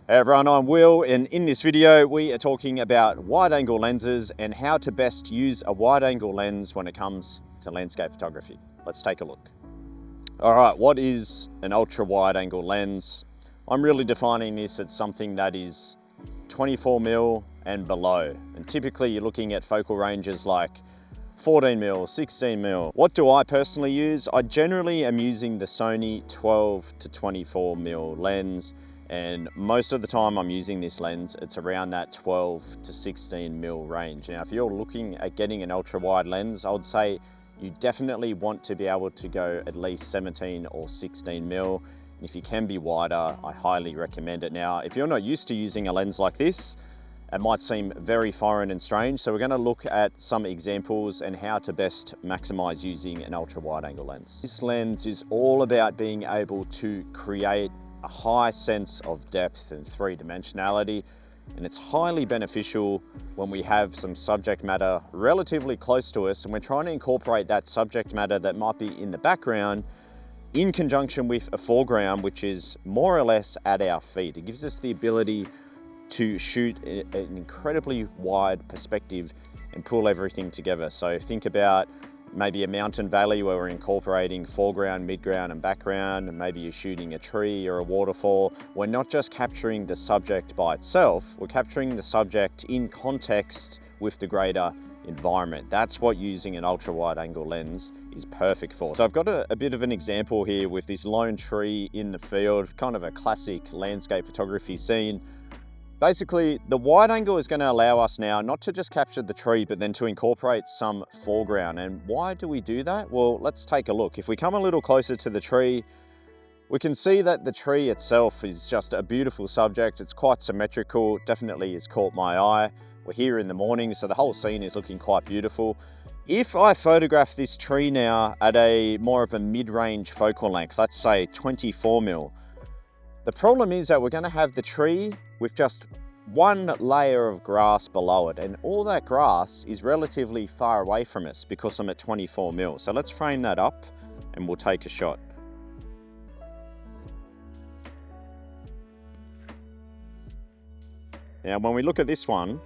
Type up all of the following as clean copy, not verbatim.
Hey everyone, I'm Will, and in this video we are talking about wide-angle lenses and how to best use a wide-angle lens when it comes to landscape photography. Let's take a look. Alright, what is an ultra-wide-angle lens? I'm really defining this as something that is 24mm and below, and typically you're looking at focal ranges like 14mm, 16mm. What do I personally use? I generally am using the Sony 12 to 24mm lens, and most of the time I'm using this lens, it's around that 12 to 16mm range. Now, if you're looking at getting an ultra wide lens, I would say you definitely want to be able to go at least 17 or 16mm. If you can be wider, I highly recommend it. Now, if you're not used to using a lens like this, it might seem very foreign and strange. So we're going to look at some examples and how to best maximize using an ultra wide angle lens. This lens is all about being able to create a high sense of depth and three-dimensionality, and it's highly beneficial when we have some subject matter relatively close to us and we're trying to incorporate that subject matter that might be in the background in conjunction with a foreground which is more or less at our feet. It gives us the ability to shoot an incredibly wide perspective and pull everything together. So think about maybe a mountain valley where we're incorporating foreground, midground and background, and maybe you're shooting a tree or a waterfall. We're not just capturing the subject by itself, we're capturing the subject in context with the greater environment. That's what using an ultra wide angle lens is perfect for. So I've got a bit of an example here with this lone tree in the field, kind of a classic landscape photography scene. Basically, the wide angle is going to allow us now not to just capture the tree, but then to incorporate some foreground. And why do we do that? Well, let's take a look. If we come a little closer to the tree, we can see that the tree itself is just a beautiful subject. It's quite symmetrical, definitely has caught my eye. We're here in the morning, so the whole scene is looking quite beautiful. If I photograph this tree now at a more of a mid-range focal length, let's say 24mm, the problem is that we're going to have the tree with just one layer of grass below it, and all that grass is relatively far away from us because I'm at 24mm. So let's frame that up and we'll take a shot. Now, when we look at this one,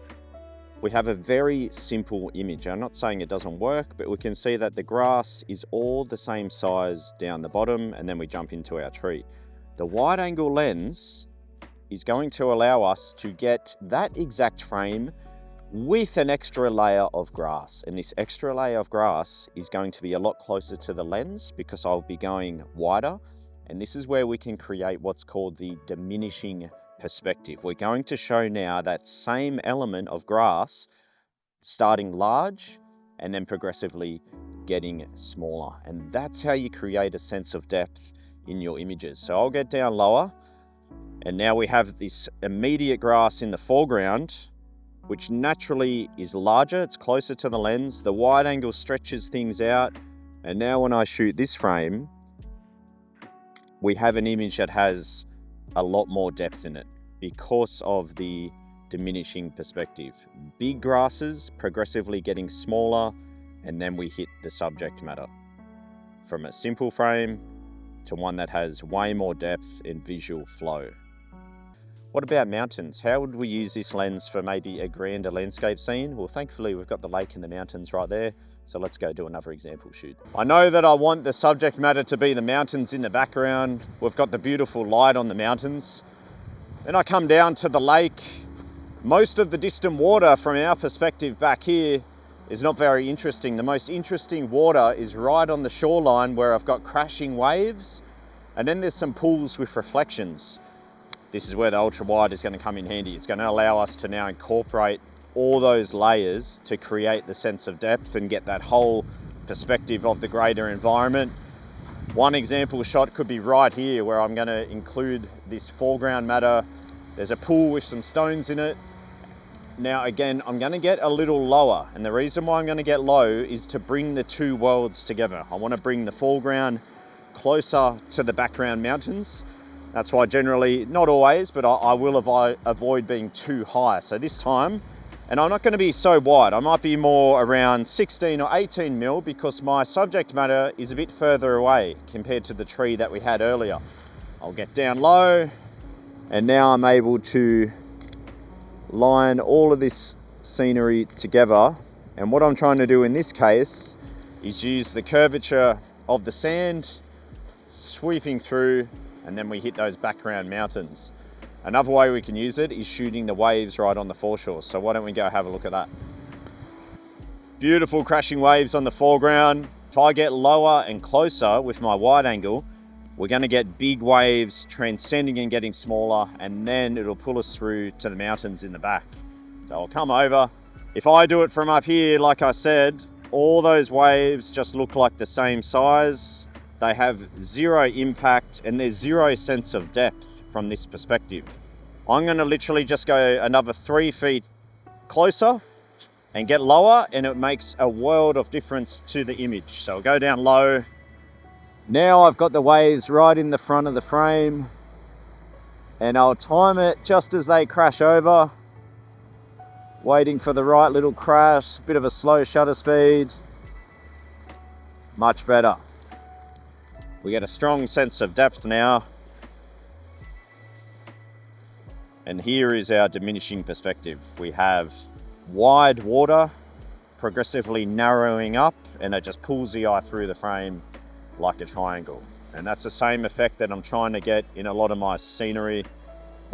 we have a very simple image. I'm not saying it doesn't work, but we can see that the grass is all the same size down the bottom, and then we jump into our tree. The wide angle lens is going to allow us to get that exact frame with an extra layer of grass. And this extra layer of grass is going to be a lot closer to the lens because I'll be going wider. And this is where we can create what's called the diminishing perspective. We're going to show now that same element of grass starting large and then progressively getting smaller. And that's how you create a sense of depth in your images. So I'll get down lower, and now we have this immediate grass in the foreground, which naturally is larger, it's closer to the lens. The wide angle stretches things out, and now when I shoot this frame, we have an image that has a lot more depth in it because of the diminishing perspective. Big grasses progressively getting smaller, and then we hit the subject matter. From a simple frame to one that has way more depth and visual flow. What about mountains? How would we use this lens for maybe a grander landscape scene? Well, thankfully we've got the lake and the mountains right there, so let's go do another example shoot. I know that I want the subject matter to be the mountains in the background. We've got the beautiful light on the mountains. Then I come down to the lake. Most of the distant water from our perspective back here is not very interesting. The most interesting water is right on the shoreline where I've got crashing waves, and then there's some pools with reflections. This is where the ultra wide is going to come in handy. It's going to allow us to now incorporate all those layers to create the sense of depth and get that whole perspective of the greater environment. One example shot could be right here where I'm going to include this foreground matter. There's a pool with some stones in it. Now again, I'm going to get a little lower, and the reason why I'm going to get low is to bring the two worlds together. I want to bring the foreground closer to the background mountains. That's why generally, not always, but I will avoid being too high. So this time, and I'm not going to be so wide, I might be more around 16 or 18mm because my subject matter is a bit further away compared to the tree that we had earlier. I'll get down low, And now I'm able to line all of this scenery together. And what I'm trying to do in this case is use the curvature of the sand sweeping through, and then we hit those background mountains. Another way we can use it is shooting the waves right on the foreshore. So why don't we go have a look at that? Beautiful crashing waves on the foreground. If I get lower and closer with my wide angle, we're going to get big waves transcending and getting smaller, and then it'll pull us through to the mountains in the back. So I'll come over. If I do it from up here, like I said, all those waves just look like the same size. They have zero impact and there's zero sense of depth from this perspective. I'm going to literally just go another 3 feet closer and get lower, and it makes a world of difference to the image. So I'll go down low. Now I've got the waves right in the front of the frame, and I'll time it just as they crash over, waiting for the right little crash, bit of a slow shutter speed. Much better. We get a strong sense of depth now. And here is our diminishing perspective. We have wide water progressively narrowing up, and it just pulls the eye through the frame like a triangle. And that's the same effect that I'm trying to get in a lot of my scenery.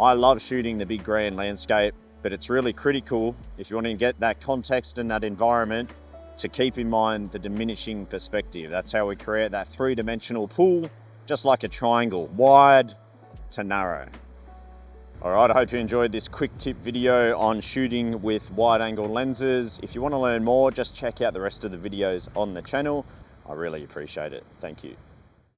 I love shooting the big grand landscape, but it's really critical, if you want to get that context and that environment, to keep in mind the diminishing perspective. That's how we create that three-dimensional pull, just like a triangle, wide to narrow. All right, I hope you enjoyed this quick tip video on shooting with wide angle lenses. If you want to learn more, just check out the rest of the videos on the channel. I really appreciate it. Thank you.